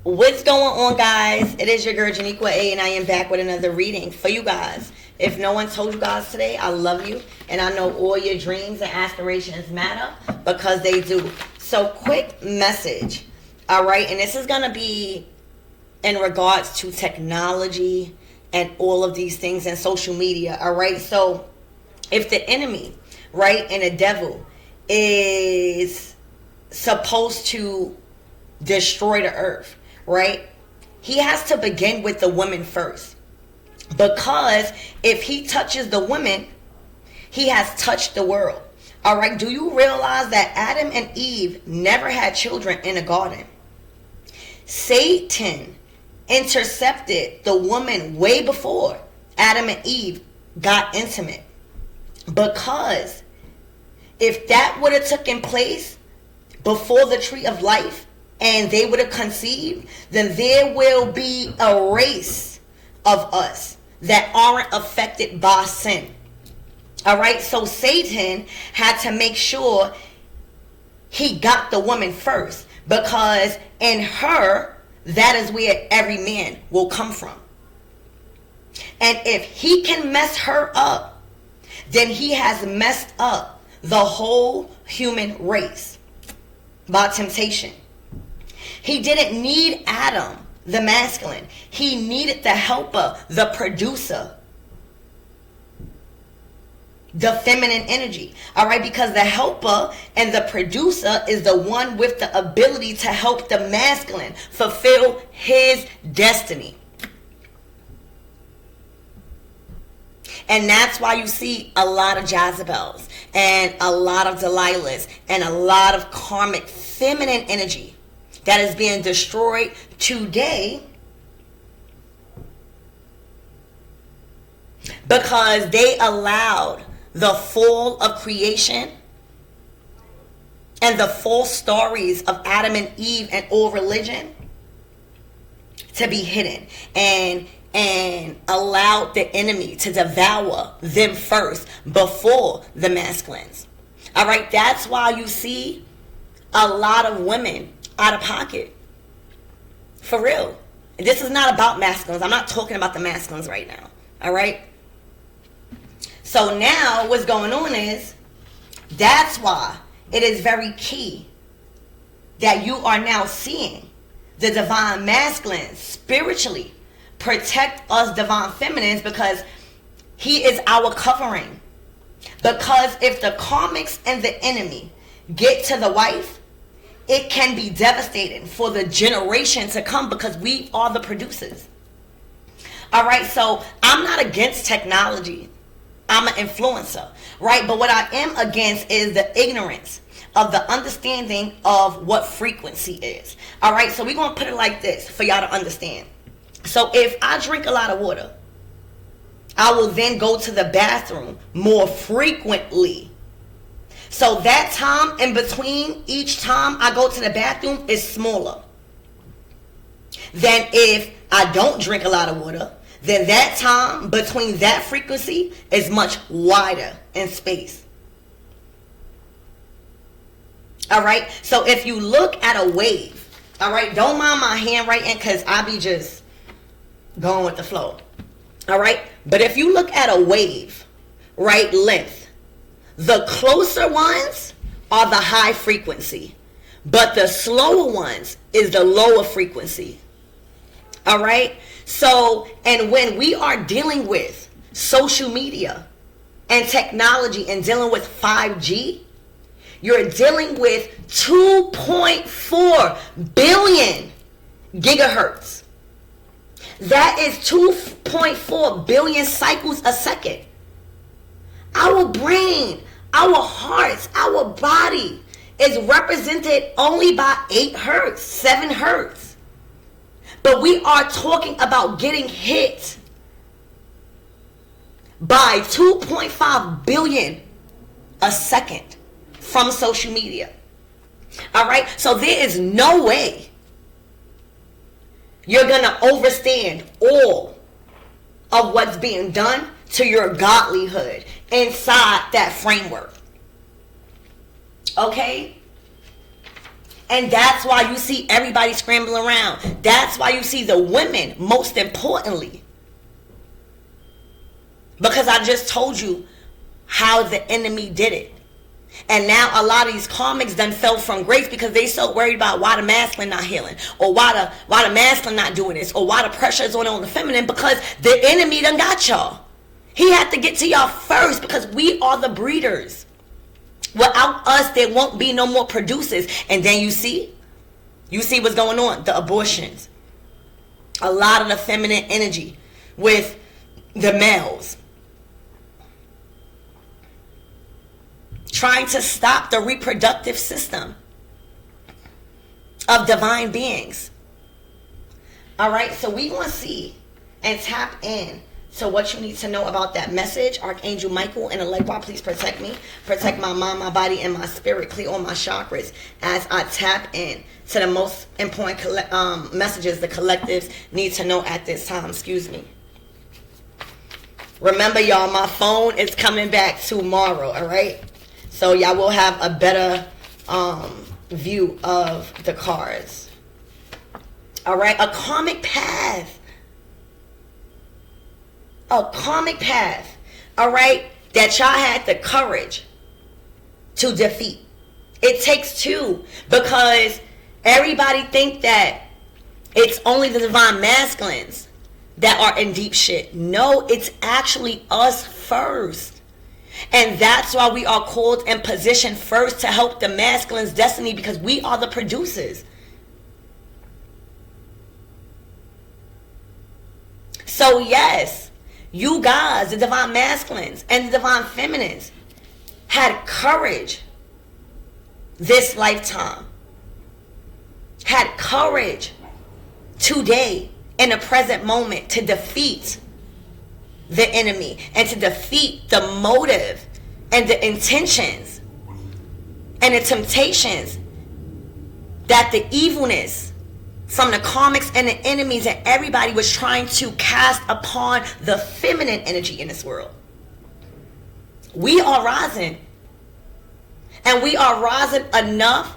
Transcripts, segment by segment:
What's going on, guys? It is your girl Janiqua A, and I am back with another reading for you guys. If no one told you guys today, I love you, and I know all your dreams and aspirations matter, because they do. So, quick message, all right? And this is going to be in regards to technology and all of these things and social media, all right? So, if the enemy, right, and the devil is supposed to destroy the earth, right, he has to begin with the woman first, because if he touches the woman, he has touched the world. All right, do you realize that Adam and Eve never had children in a garden? Satan intercepted the woman way before Adam and Eve got intimate, because if that would have taken place before the tree of life and they would have conceived, then there will be a race of us that aren't affected by sin. All right, so Satan had to make sure he got the woman first, because in her, that is where every man will come from. And if he can mess her up, then he has messed up the whole human race by temptation. He didn't need Adam, the masculine. He needed the helper, the producer, the feminine energy. All right, because the helper and the producer is the one with the ability to help the masculine fulfill his destiny. And that's why you see a lot of Jezebels and a lot of Delilahs and a lot of karmic feminine energy that is being destroyed today, because they allowed the fall of creation and the false stories of Adam and Eve and all religion to be hidden, and allowed the enemy to devour them first before the masculines. All right, that's why you see a lot of women out of pocket. For real. This is not about masculines. I'm not talking about the masculines right now. All right? So now what's going on is, that's why it is very key that you are now seeing the divine masculines spiritually protect us divine feminines, because he is our covering. Because if the karmics and the enemy get to the wife, it can be devastating for the generation to come, because we are the producers. All right, so I'm not against technology. I'm an influencer, right? But what I am against is the ignorance of the understanding of what frequency is. All right, so we're going to put it like this for y'all to understand. So if I drink a lot of water, I will then go to the bathroom more frequently. So that time in between each time I go to the bathroom is smaller than if I don't drink a lot of water. Then that time between that frequency is much wider in space. All right. So if you look at a wave, all right, don't mind my handwriting, because I be just going with the flow. All right. But if you look at a wave, right, length, the closer ones are the high frequency, but the slower ones is the lower frequency. All right. So, and when we are dealing with social media and technology and dealing with 5G, you're dealing with 2.4 billion gigahertz. That is 2.4 billion cycles a second. Our brain, our hearts, our body is represented only by 8 hertz, 7 hertz. But we are talking about getting hit by 2.5 billion a second from social media. All right? So there is no way you're going to overstand all of what's being done to your godlyhood inside that framework. Okay? And that's why you see everybody scrambling around. That's why you see the women, most importantly. Because I just told you how the enemy did it. And now a lot of these karmics done fell from grace because they so worried about why the masculine not healing, or why the masculine not doing this, or why the pressure is on the feminine, because the enemy done got y'all. He had to get to y'all first because we are the breeders. Without us, there won't be no more producers. And then you see what's going on. The abortions. A lot of the feminine energy with the males. Trying to stop the reproductive system of divine beings. All right, so we want to see and tap in to what you need to know about that message. Archangel Michael and Allegwa, please protect me. Protect my mind, my body, and my spirit. Clear all my chakras as I tap in to the most important messages the collectives need to know at this time. Excuse me. Remember, y'all, my phone is coming back tomorrow, all right? So y'all will have a better view of the cards. All right, a karmic path. A karmic path, all right, that y'all had the courage to defeat. It takes two, because everybody think that it's only the divine masculines that are in deep shit. No, it's actually us first. And that's why we are called and positioned first to help the masculine's destiny, because we are the producers. So yes, you guys, the divine masculines and the divine feminines, had courage this lifetime. Had courage today in the present moment to defeat the enemy and to defeat the motive and the intentions and the temptations that the evilness from the karmics and the enemies and everybody was trying to cast upon the feminine energy in this world. We are rising. And we are rising enough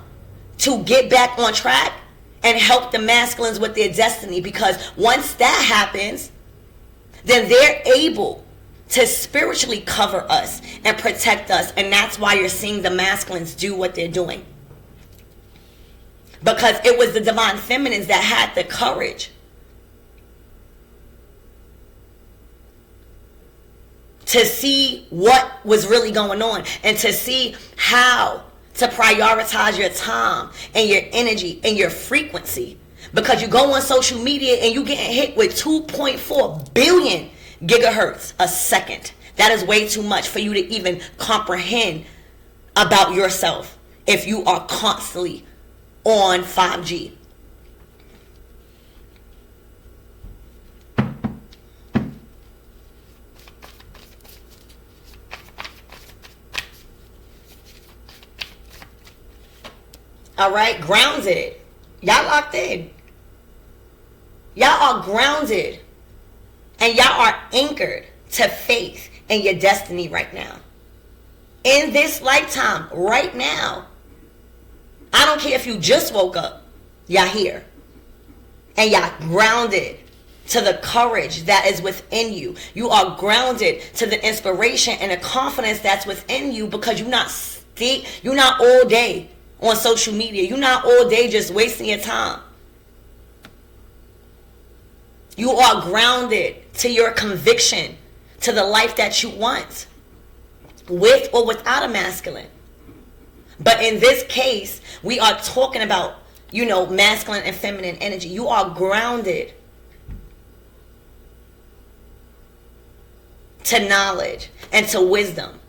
to get back on track and help the masculines with their destiny. Because once that happens, then they're able to spiritually cover us and protect us. And that's why you're seeing the masculines do what they're doing. Because it was the divine feminines that had the courage to see what was really going on and to see how to prioritize your time and your energy and your frequency. Because you go on social media and you getting hit with 2.4 billion gigahertz a second. That is way too much for you to even comprehend about yourself if you are constantly on 5G. All right, grounded. Y'all locked in. Y'all are grounded. And y'all are anchored to faith and your destiny right now. In this lifetime, right now. I don't care if you just woke up. Y'all here. And y'all grounded to the courage that is within you. You are grounded to the inspiration and the confidence that's within you, because you're not all day on social media. You're not all day just wasting your time. You are grounded to your conviction, to the life that you want, with or without a masculine. But in this case, we are talking about, masculine and feminine energy. You are grounded to knowledge and to wisdom.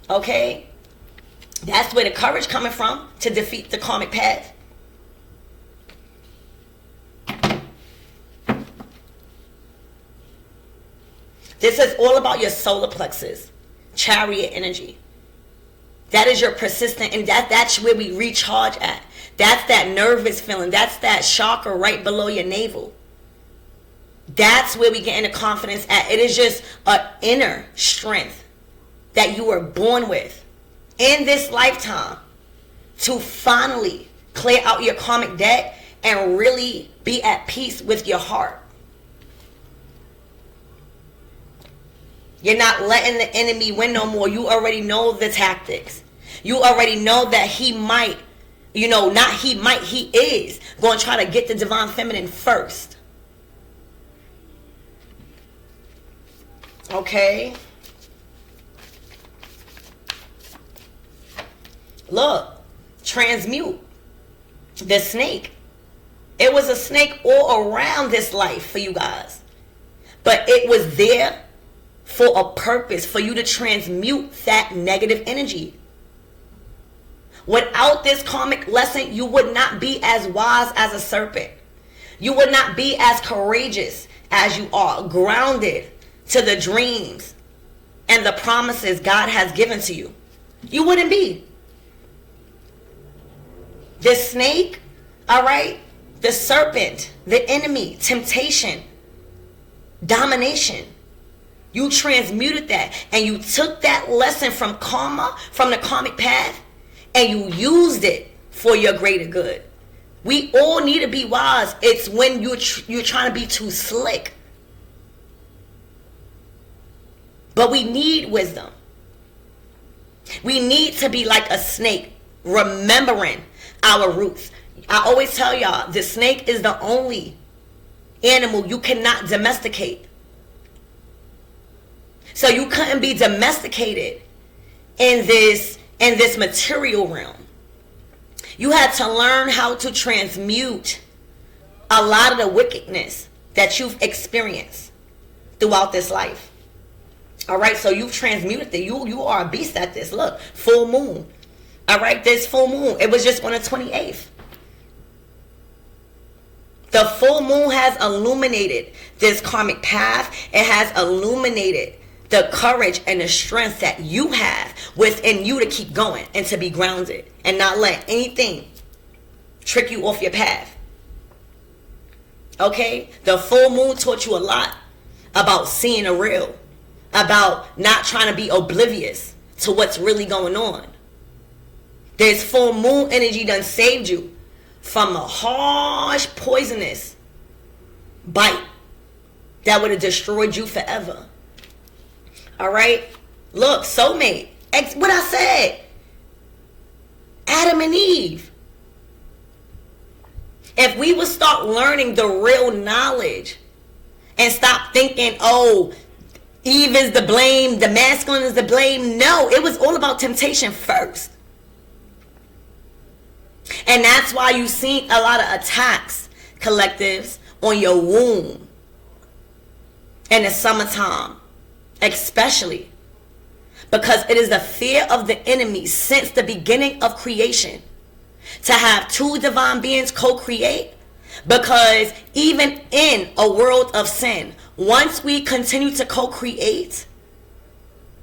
Okay? That's where the courage coming from to defeat the karmic path. This is all about your solar plexus, chariot energy. That is your persistent, and that's where we recharge at. That's that nervous feeling. That's that chakra right below your navel. That's where we get into confidence at. It is just an inner strength that you were born with in this lifetime to finally clear out your karmic debt, and really be at peace with your heart. You're not letting the enemy win no more. You already know the tactics. You already know that he might, not he might, he is going to try to get the divine feminine first. Okay? Look, transmute. The snake. It was a snake all around this life for you guys. But it was there for a purpose, for you to transmute that negative energy. Without this karmic lesson, you would not be as wise as a serpent. You would not be as courageous as you are, grounded to the dreams and the promises God has given to you. You wouldn't be. The snake, all right, the serpent, the enemy, temptation, domination. You transmuted that, and you took that lesson from karma, from the karmic path, and you used it for your greater good. We all need to be wise. It's when you're trying to be too slick. But we need wisdom. We need to be like a snake, remembering our roots. I always tell y'all, the snake is the only animal you cannot domesticate. So you couldn't be domesticated in this material realm. You had to learn how to transmute a lot of the wickedness that you've experienced throughout this life. All right, so you've transmuted it. You are a beast at this. Look, full moon. All right, this full moon, it was just on the 28th. The full moon has illuminated this karmic path. It has illuminated the courage and the strength that you have within you to keep going and to be grounded and not let anything trick you off your path. Okay? The full moon taught you a lot about seeing the real, about not trying to be oblivious to what's really going on. This full moon energy done saved you from a harsh, poisonous bite that would have destroyed you forever. All right? Look, soulmate. What I said. Adam and Eve. If we would start learning the real knowledge and stop thinking, oh, Eve is the blame, the masculine is the blame. No, it was all about temptation first. And that's why you see a lot of attacks, collectives, on your womb in the summertime. Especially because it is the fear of the enemy since the beginning of creation to have two divine beings co-create. Because even in a world of sin, once we continue to co-create,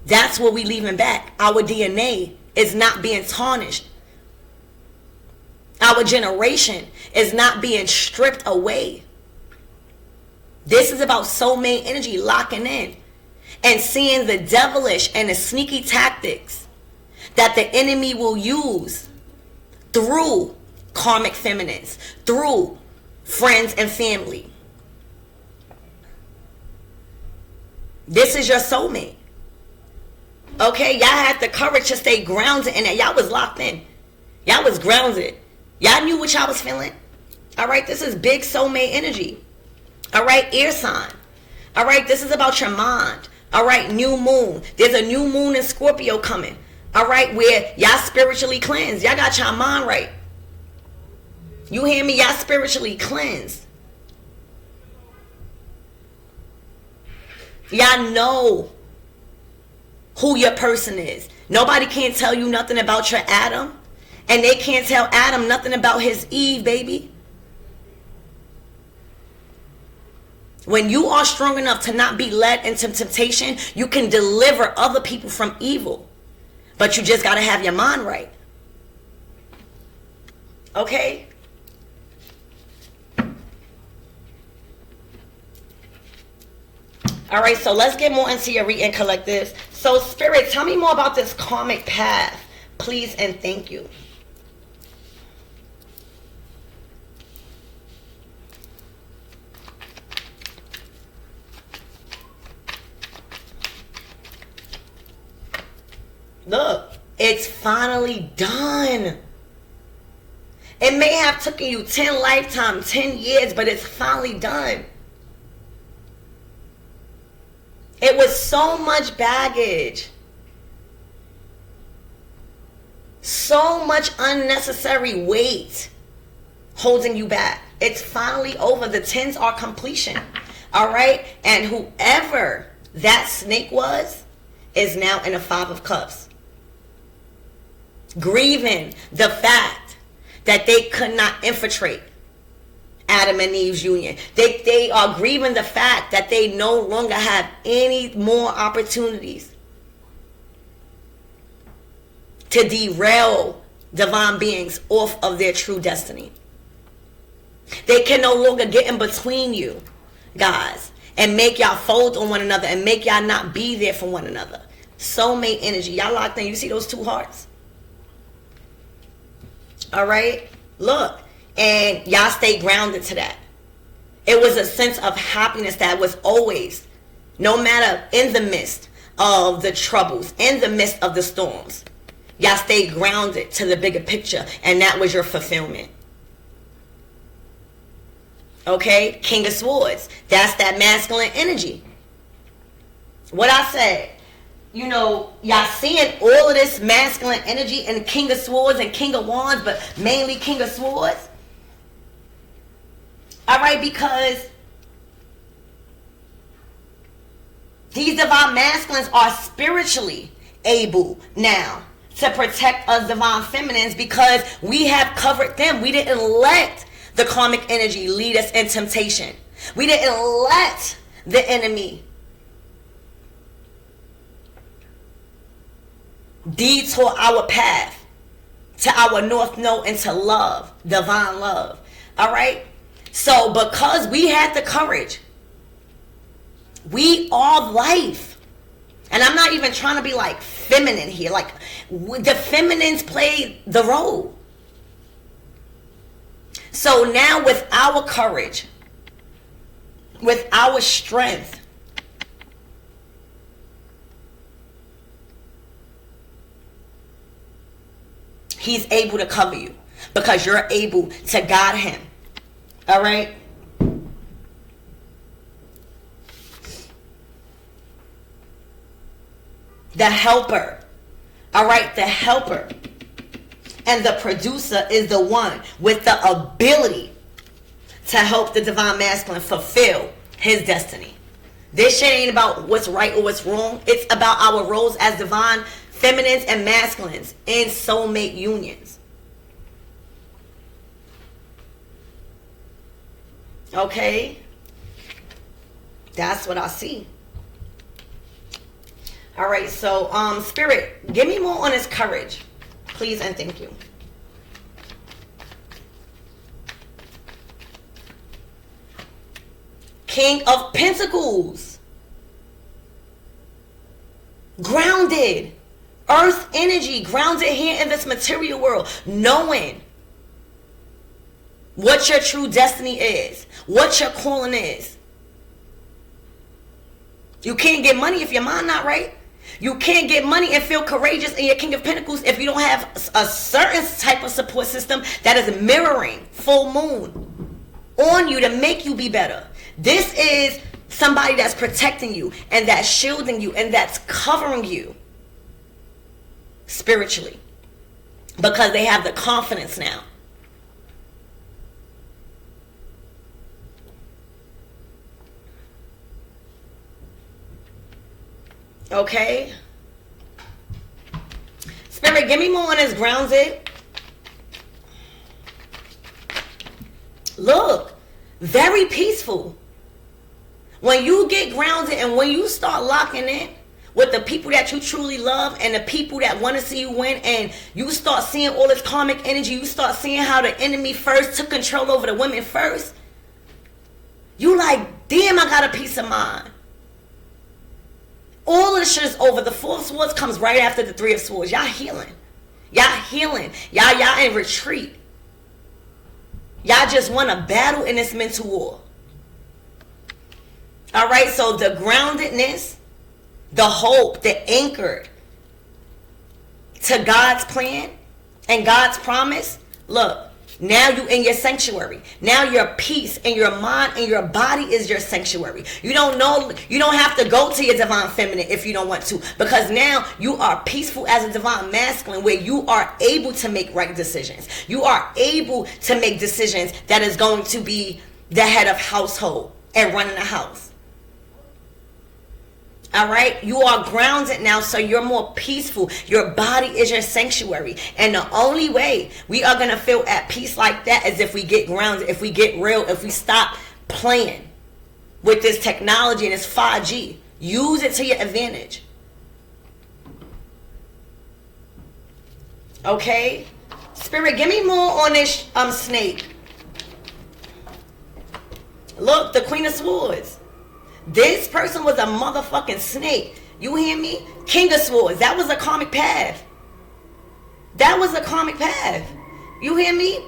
that's what we leaving back. Our DNA is not being tarnished. Our generation is not being stripped away. This is about soulmate energy locking in and seeing the devilish and the sneaky tactics that the enemy will use through karmic feminines, through friends and family. This is your soulmate. Okay, y'all had the courage to stay grounded in that. Y'all was locked in. Y'all was grounded. Y'all knew what y'all was feeling. All right, this is big soulmate energy. All right, air sign. All right, this is about your mind. All right, new moon. There's a new moon in Scorpio coming. All right, where y'all spiritually cleansed. Y'all got your mind right. You hear me? Y'all spiritually cleansed. Y'all know who your person is. Nobody can tell you nothing about your Adam. And they can't tell Adam nothing about his Eve, baby. When you are strong enough to not be led into temptation, you can deliver other people from evil. But you just got to have your mind right. Okay? All right, so let's get more into your reading, collectives. So, Spirit, tell me more about this karmic path, please and thank you. Look, it's finally done. It may have taken you 10 lifetimes, 10 years, but it's finally done. It was so much baggage. So much unnecessary weight holding you back. It's finally over. The 10s are completion. All right? And whoever that snake was is now in a 5 of cups. Grieving the fact that they could not infiltrate Adam and Eve's union. They are grieving the fact that they no longer have any more opportunities to derail divine beings off of their true destiny. They can no longer get in between you guys and make y'all fold on one another and make y'all not be there for one another. Soulmate energy. Y'all locked in. You see those 2 hearts? All right? Look. And y'all stay grounded to that. It was a sense of happiness that was always, no matter in the midst of the troubles, in the midst of the storms, y'all stay grounded to the bigger picture. And that was your fulfillment. Okay? King of Swords. That's that masculine energy. What I said. You know, y'all seeing all of this masculine energy in King of Swords and King of Wands, but mainly King of Swords. All right, because these divine masculines are spiritually able now to protect us divine feminines because we have covered them. We didn't let the karmic energy lead us in temptation. We didn't let the enemy detour our path to our north node into love, divine love. All right? So because we had the courage, we are life. And I'm not even trying to be like feminine here. Like the feminines play the role. So now with our courage, with our strength, he's able to cover you because you're able to guide him. All right? The helper. All right? The helper. And the producer is the one with the ability to help the divine masculine fulfill his destiny. This shit ain't about what's right or what's wrong. It's about our roles as divine feminines and masculines in soulmate unions. Okay? That's what I see. All right, so Spirit, give me more on his courage. Please and thank you. King of Pentacles. Grounded. Earth energy. Grounded here in this material world. Knowing what your true destiny is. What your calling is. You can't get money if your mind not right. You can't get money and feel courageous in your King of Pentacles if you don't have a certain type of support system that is mirroring full moon on you to make you be better. This is somebody that's protecting you and that's shielding you and that's covering you spiritually because they have the confidence now. Okay? Spirit, give me more on this grounded. Look, very peaceful. When you get grounded and when you start locking in with the people that you truly love and the people that want to see you win, and you start seeing all this karmic energy, you start seeing how the enemy first took control over the women first, you like, damn, I got a peace of mind. All of the shit is over. The Four of Swords comes right after the Three of Swords. Y'all healing. Y'all healing. Y'all in retreat. Y'all just want to battle in this mental war. All right, so the groundedness, the hope, the anchored, to God's plan and God's promise, look, now you in your sanctuary. Now your peace and your mind and your body is your sanctuary. You don't have to go to your divine feminine if you don't want to, because now you are peaceful as a divine masculine, where you are able to make right decisions. You are able to make decisions that is going to be the head of household and running the house. All right, you are grounded now, so you're more peaceful. Your body is your sanctuary, and the only way we are going to feel at peace like that is if we get grounded, if we get real, if we stop playing with this technology and this 5G. Use it to your advantage. Okay, Spirit, give me more on this snake. Look, the Queen of Swords. This person was a motherfucking snake. You hear me? King of Swords. That was a karmic path. That was a karmic path. You hear me?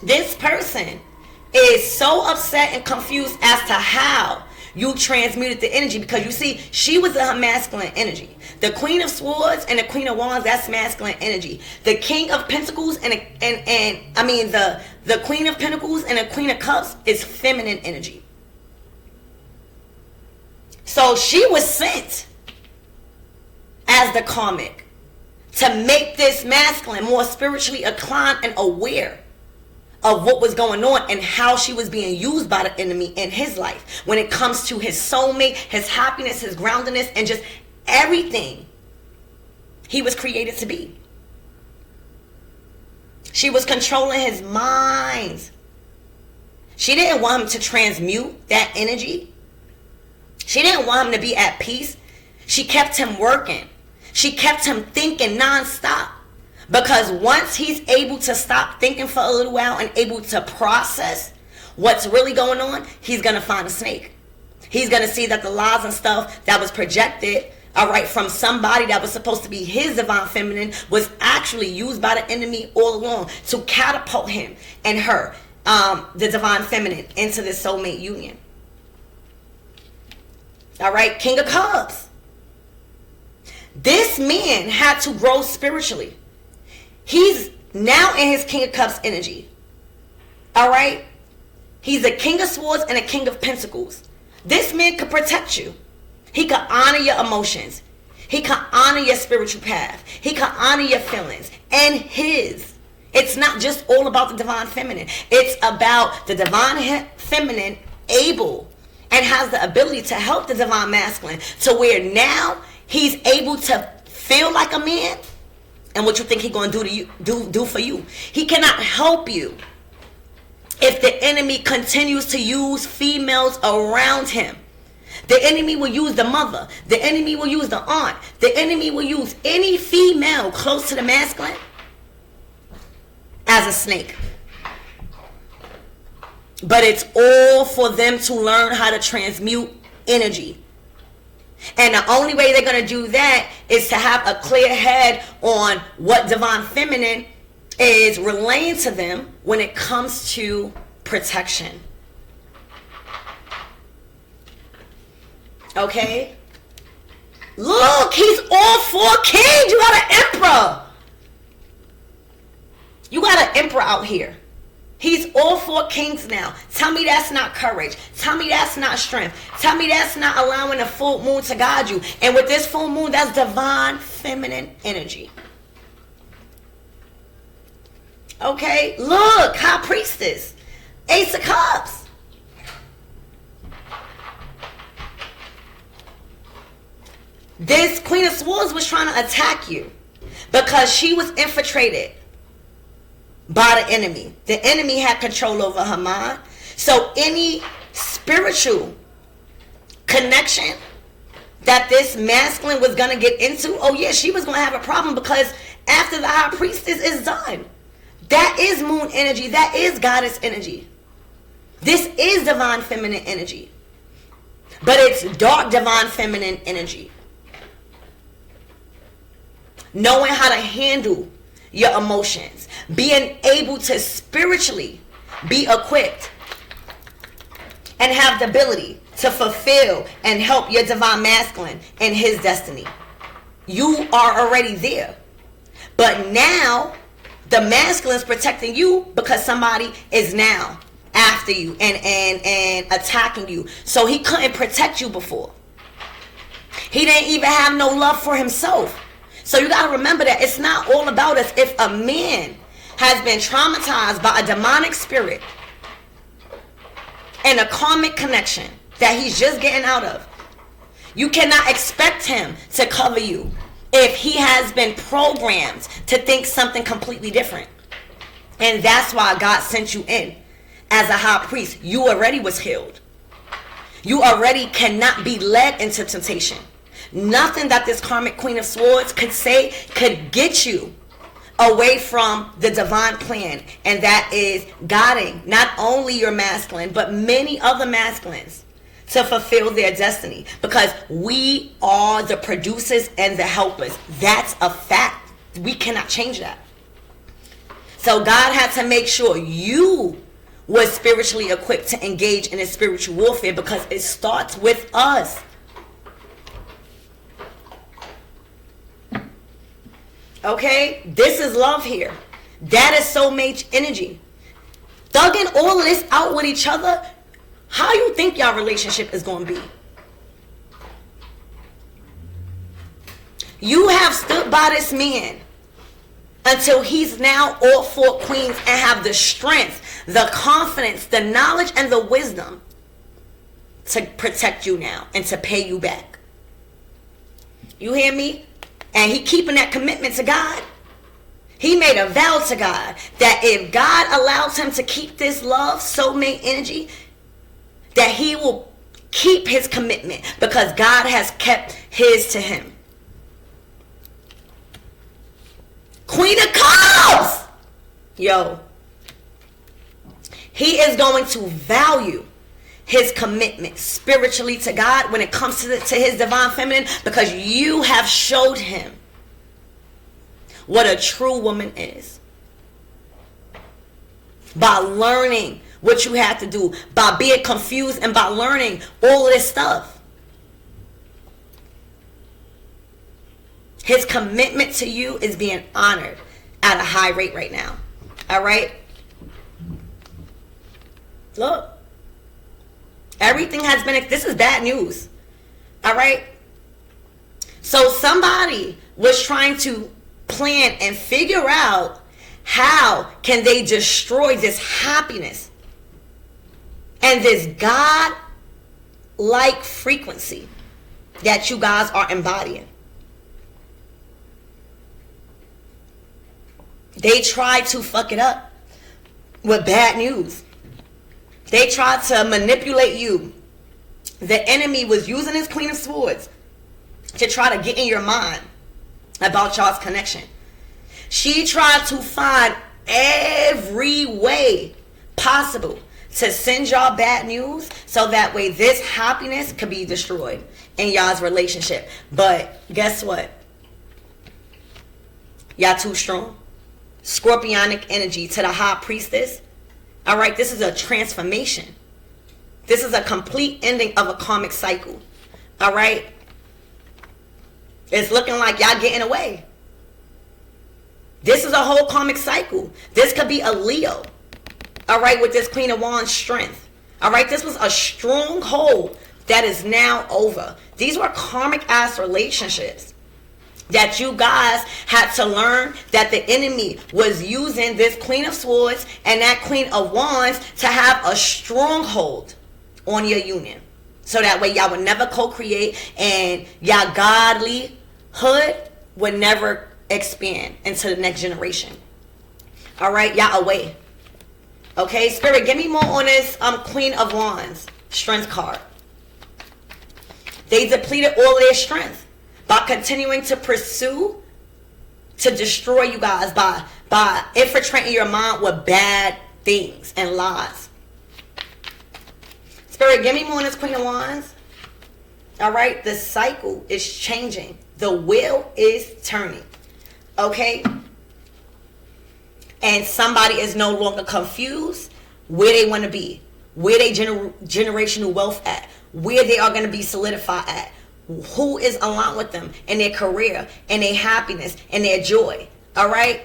This person is so upset and confused as to how you transmuted the energy, because you see, she was in her masculine energy. The Queen of Swords and the Queen of Wands, that's masculine energy. The King of Pentacles and the Queen of Pentacles and the Queen of Cups is feminine energy. So she was sent as the karmic to make this masculine more spiritually inclined and aware of what was going on and how she was being used by the enemy in his life when it comes to his soulmate, his happiness, his groundedness, and just everything he was created to be. She was controlling his mind. She didn't want him to transmute that energy. She didn't want him to be at peace. She kept him working. She kept him thinking nonstop. Because once he's able to stop thinking for a little while and able to process what's really going on, he's going to find a snake. He's going to see that the lies and stuff that was projected, all right, from somebody that was supposed to be his divine feminine was actually used by the enemy all along to catapult him and her, the divine feminine, into this soulmate union. All right, King of Cups. This man had to grow spiritually. He's now in his King of Cups energy. All right? He's a King of Swords and a King of Pentacles. This man could protect you. He could honor your emotions. He could honor your spiritual path. He could honor your feelings and his. It's not just all about the divine feminine. It's about the divine feminine able and has the ability to help the divine masculine to where now he's able to feel like a man. And what you think he's going to do to you, do for you? He cannot help you if the enemy continues to use females around him. The enemy will use the mother. The enemy will use the aunt. The enemy will use any female close to the masculine as a snake. But it's all for them to learn how to transmute energy. And the only way they're going to do that is to have a clear head on what divine feminine is relaying to them when it comes to protection. Okay? Look, he's all four kings. You got an emperor. You got an emperor out here. He's all four kings now. Tell me that's not courage. Tell me that's not strength. Tell me that's not allowing the full moon to guide you. And with this full moon, that's divine feminine energy. Okay, look, High Priestess, Ace of Cups. This Queen of Swords was trying to attack you because she was infiltrated by the enemy. The enemy had control over her mind. So any spiritual connection that this masculine was going to get into, oh yeah, she was going to have a problem, because after the High Priestess is done, that is moon energy. That is goddess energy. This is divine feminine energy. But it's dark divine feminine energy. Knowing how to handle your emotions, being able to spiritually be equipped and have the ability to fulfill and help your divine masculine in his destiny. You are already there. But now the masculine is protecting you because somebody is now after you and attacking you. So he couldn't protect you before. He didn't even have no love for himself. So you got to remember that it's not all about us. If a man has been traumatized by a demonic spirit and a karmic connection that he's just getting out of, you cannot expect him to cover you if he has been programmed to think something completely different. And that's why God sent you in as a high priest. You already was healed. You already cannot be led into temptation. Nothing that this karmic queen of swords could say could get you away from the divine plan. And that is guiding not only your masculine, but many other masculines to fulfill their destiny. Because we are the producers and the helpers. That's a fact. We cannot change that. So God had to make sure you was spiritually equipped to engage in a spiritual warfare, because it starts with us. Okay? This is love here. That is soulmate energy. Thugging all of this out with each other, how you think y'all relationship is going to be? You have stood by this man until he's now all four queens and have the strength, the confidence, the knowledge, and the wisdom to protect you now and to pay you back. You hear me? And he keeping that commitment to God. He made a vow to God that if God allows him to keep this love, soulmate energy, that he will keep his commitment because God has kept his to him. Queen of Cups! Yo. He is going to value his commitment spiritually to God when it comes to his divine feminine, because you have showed him what a true woman is by learning what you have to do, by being confused, and by learning all of this stuff. His commitment to you is being honored at a high rate right now. All right? Look. Everything has been, this is bad news. All right? So somebody was trying to plan and figure out how can they destroy this happiness and this God-like frequency that you guys are embodying. They tried to fuck it up with bad news. They tried to manipulate you. The enemy was using his Queen of Swords to try to get in your mind about y'all's connection. She tried to find every way possible to send y'all bad news so that way this happiness could be destroyed in y'all's relationship. But guess what? Y'all too strong. Scorpionic energy to the high priestess. All right, this is a transformation. This is a complete ending of a karmic cycle. All right? It's looking like y'all getting away. This is a whole karmic cycle. This could be a Leo. All right, with this Queen of Wands strength. All right, this was a stronghold that is now over. These were karmic ass relationships that you guys had to learn that the enemy was using this Queen of Swords and that Queen of Wands to have a stronghold on your union. So that way y'all would never co-create and y'all godlyhood would never expand into the next generation. All right, y'all away. Okay, Spirit, give me more on this Queen of Wands strength card. They depleted all their strength by continuing to pursue, to destroy you guys, by infiltrating your mind with bad things and lies. Spirit, give me more on this Queen of Wands. All right, the cycle is changing. The wheel is turning. Okay? And somebody is no longer confused where they want to be, where they generational wealth at, where they are going to be solidified at, who is aligned with them in their career, and their happiness, and their joy. All right?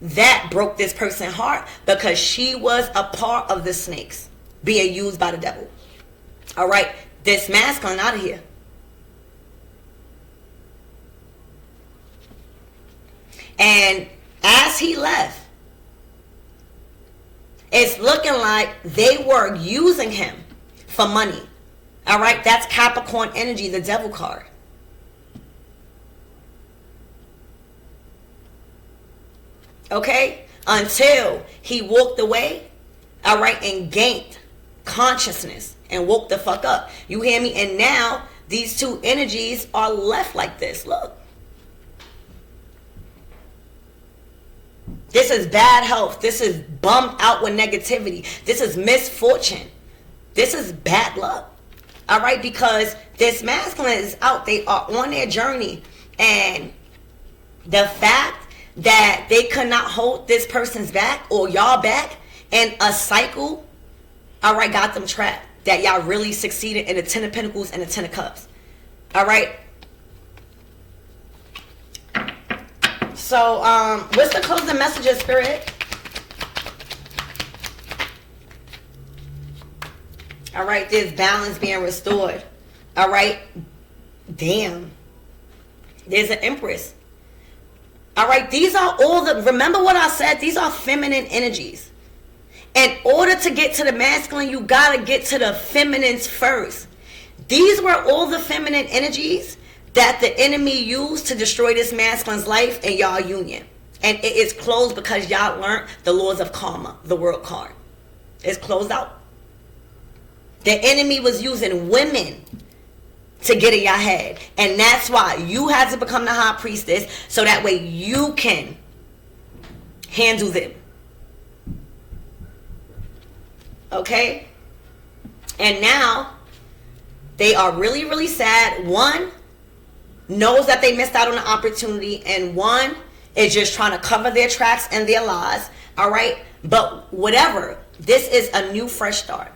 That broke this person's heart because she was a part of the snakes being used by the devil. All right? This masculine out of here. And as he left, it's looking like they were using him for money. All right? That's Capricorn energy, the devil card. Okay? Until he walked away, all right, and gained consciousness and woke the fuck up. You hear me? And now these two energies are left like this. Look. This is bad health. This is bummed out with negativity. This is misfortune. This is bad luck. All right? Because this masculine is out. They are on their journey. And the fact that they could not hold this person's back or y'all back, and a cycle, all right, got them trapped. That y'all really succeeded in the 10 of Pentacles and the 10 of Cups. All right? So, what's the closing messages, Spirit? All right, there's balance being restored. All right? Damn. There's an Empress. All right, these are all the, remember what I said? These are feminine energies. In order to get to the masculine, you got to get to the feminines first. These were all the feminine energies that the enemy used to destroy this masculine's life and y'all union. And it is closed because y'all learned the laws of karma, the world card. It's closed out. The enemy was using women to get in your head. And that's why you had to become the high priestess, so that way you can handle them. Okay? And now they are really, really sad. One knows that they missed out on the opportunity, and one is just trying to cover their tracks and their lies. All right? But whatever, this is a new fresh start.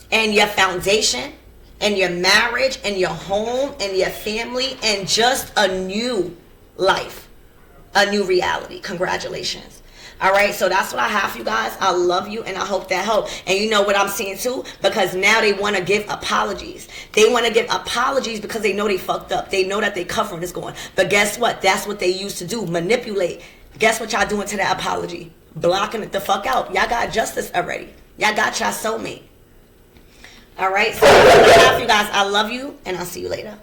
And your foundation, and your marriage, and your home, and your family, and just a new life, a new reality. Congratulations. All right, so that's what I have for you guys. I love you, and I hope that helped. And you know what I'm seeing too? Because now they want to give apologies. They want to give apologies because they know they fucked up. They know that their covering is going. But guess what? That's what they used to do, manipulate. Guess what y'all doing to that apology? Blocking it the fuck out. Y'all got justice already. Y'all got y'all soulmate. All right, so that's what I have for you guys. I love you, and I'll see you later.